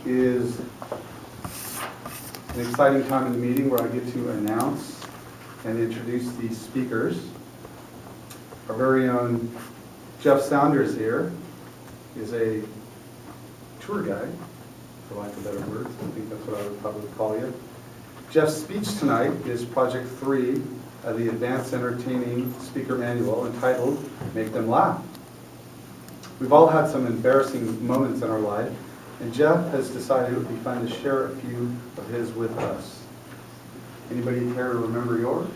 is an exciting time in the meeting where I get to announce and introduce the speakers. Our very own Jeff Saunders here is a tour guide, for lack of better words. I think that's what I would probably call you. Jeff's speech tonight is Project 3 of the Advanced Entertaining Speaker Manual entitled Make Them Laugh. We've all had some embarrassing moments in our life, and Jeff has decided it would be fun to share a few of his with us. Anybody care to remember yours?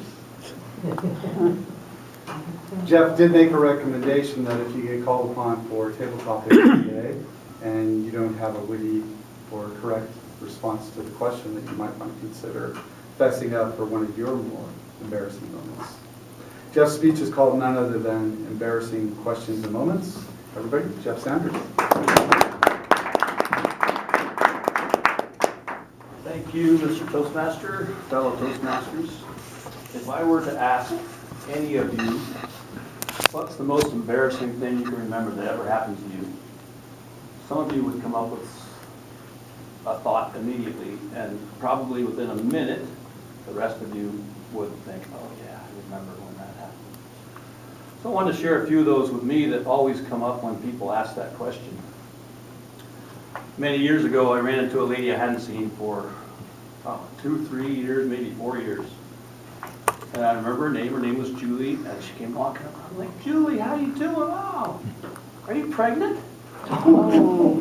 Jeff did make a recommendation that if you get called upon for table topics today and you don't have a witty or correct response to the question, that you might want to consider fessing up for one of your more embarrassing moments. Jeff's speech is called none other than Embarrassing Questions and Moments. Everybody, Jeff Saunders. Thank you, Mr. Toastmaster, fellow Toastmasters. If I were to ask any of you, what's the most embarrassing thing you can remember that ever happened to you? Some of you would come up with a thought immediately, and probably within a minute, the rest of you would think, oh yeah, I remember when that happened. So I wanted to share a few of those with me that always come up when people ask that question. Many years ago, I ran into a lady I hadn't seen for 2, 3 years, maybe 4 years. And I remember her name was Julie, and she came walking up. I'm like, Julie, how you doing? Oh, are you pregnant? Oh,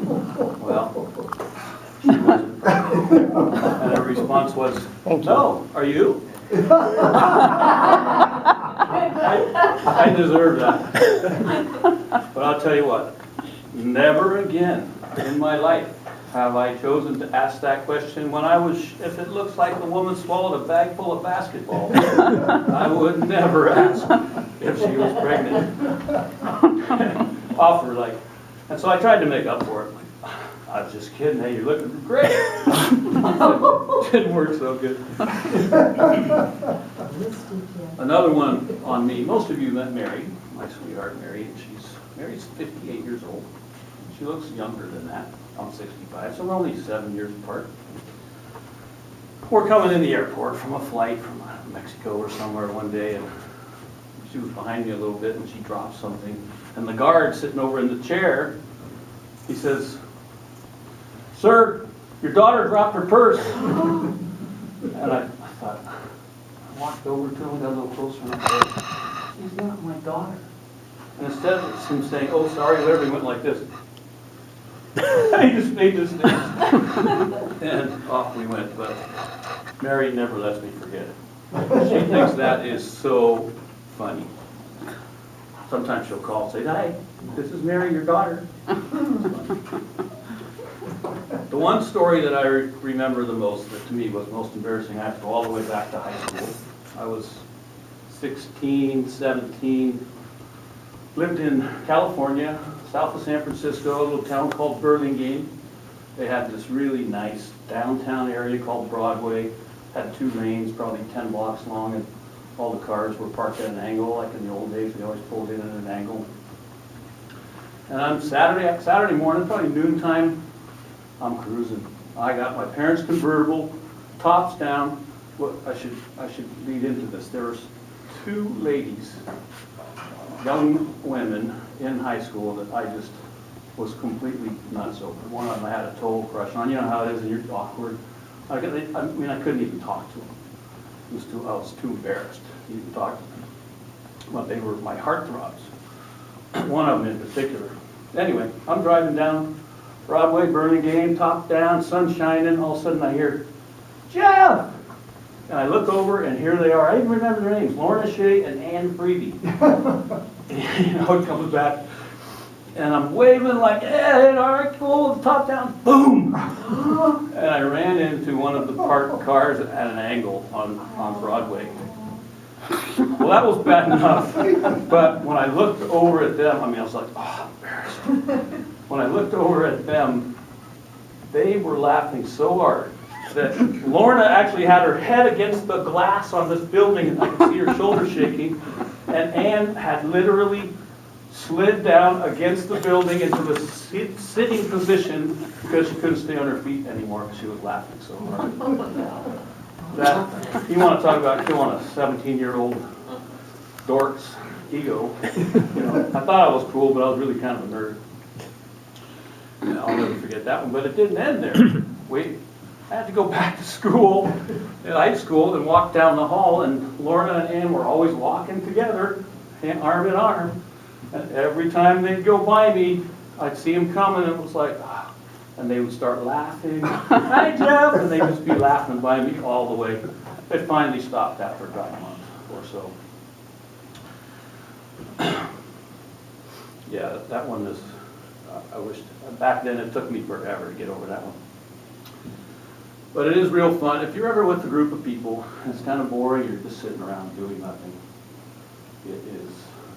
well, she wasn't pregnant. And her response was, no, are you? I deserve that. But I'll tell you what, never again in my life have I chosen to ask that question when if it looks like the woman swallowed a bag full of basketballs. I would never ask if she was pregnant. Offer and so I tried to make up for it. I was just kidding, hey, you're looking great. Didn't work so good. Another one on me. Most of you met Mary, my sweetheart Mary, and Mary's 58 years old. She looks younger than that. I'm 65, so we're only 7 years apart. We're coming in the airport from a flight from Mexico or somewhere one day, and she was behind me a little bit, and she dropped something. And the guard sitting over in the chair, he says, "Sir, your daughter dropped her purse." And I thought, I walked over to him, got a little closer, and I said, "She's not my daughter." And instead of him saying, "Oh, sorry," whatever, he went like this. He just made this thing. And off we went. But Mary never lets me forget it. She thinks that is so funny. Sometimes she'll call and say, "Hi, this is Mary, your daughter." The one story that I remember the most, that to me was most embarrassing, I have to go all the way back to high school. I was 16, 17, lived in California, south of San Francisco, a little town called Burlingame. They had this really nice downtown area called Broadway, had 2 lanes, probably 10 blocks long, and all the cars were parked at an angle, like in the old days, they always pulled in at an angle. And on Saturday morning, probably noontime, I'm cruising. I got my parents' convertible, tops down. Well, I should lead into this. There was 2 ladies, young women in high school that I just was completely nuts over. One of them I had a total crush on. You know how it is, and you're awkward. I couldn't even talk to them. I was too embarrassed to even talk to them. But they were my heartthrobs. One of them in particular. Anyway, I'm driving down Broadway, Burlingame, top down, sun shining. All of a sudden I hear, "Jeff!" And I look over, and here they are. I even remember their names, Lorna Shea and Ann Freeby. It comes back, and I'm waving like, "Hey, all right, cool, top down." Boom! And I ran into one of the parked cars at an angle on Broadway. Well, that was bad enough. But when I looked over at them, I was like, oh, embarrassed. When I looked over at them, they were laughing so hard that Lorna actually had her head against the glass on this building, and I could see her shoulders shaking. And Anne had literally slid down against the building into the sitting position because she couldn't stay on her feet anymore because she was laughing so hard. That, you want to talk about killing a 17-year-old dork's ego. You know, I thought I was cool, but I was really kind of a nerd. And I'll never forget that one, but it didn't end there. I had to go back to school, in high school, and walk down the hall, and Lorna and Ann were always walking together, arm in arm. And every time they'd go by me, I'd see them coming, and it was like, ah, and they would start laughing. Hi, Jeff! And they'd just be laughing by me all the way. It finally stopped after about a month or so. Yeah, that one is, I wish, back then it took me forever to get over that one. But it is real fun. If you're ever with a group of people, and it's kind of boring, you're just sitting around doing nothing, it is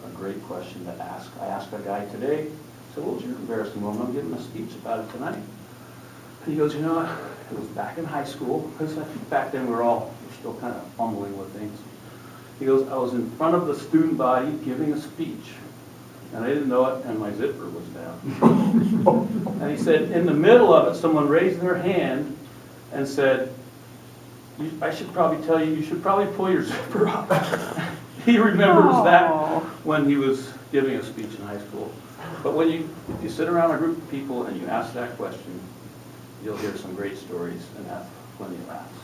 a great question to ask. I asked a guy today, so what was your embarrassing moment? I'm giving a speech about it tonight. And he goes, you know what, it was back in high school, because I think back then we were still kind of fumbling with things. He goes, I was in front of the student body giving a speech, and I didn't know it, and my zipper was down. And he said, in the middle of it, someone raised their hand and said, I should probably tell you, you should probably pull your zipper up. He remembers that when he was giving a speech in high school. But when you sit around a group of people and you ask that question, you'll hear some great stories and have plenty of laughs.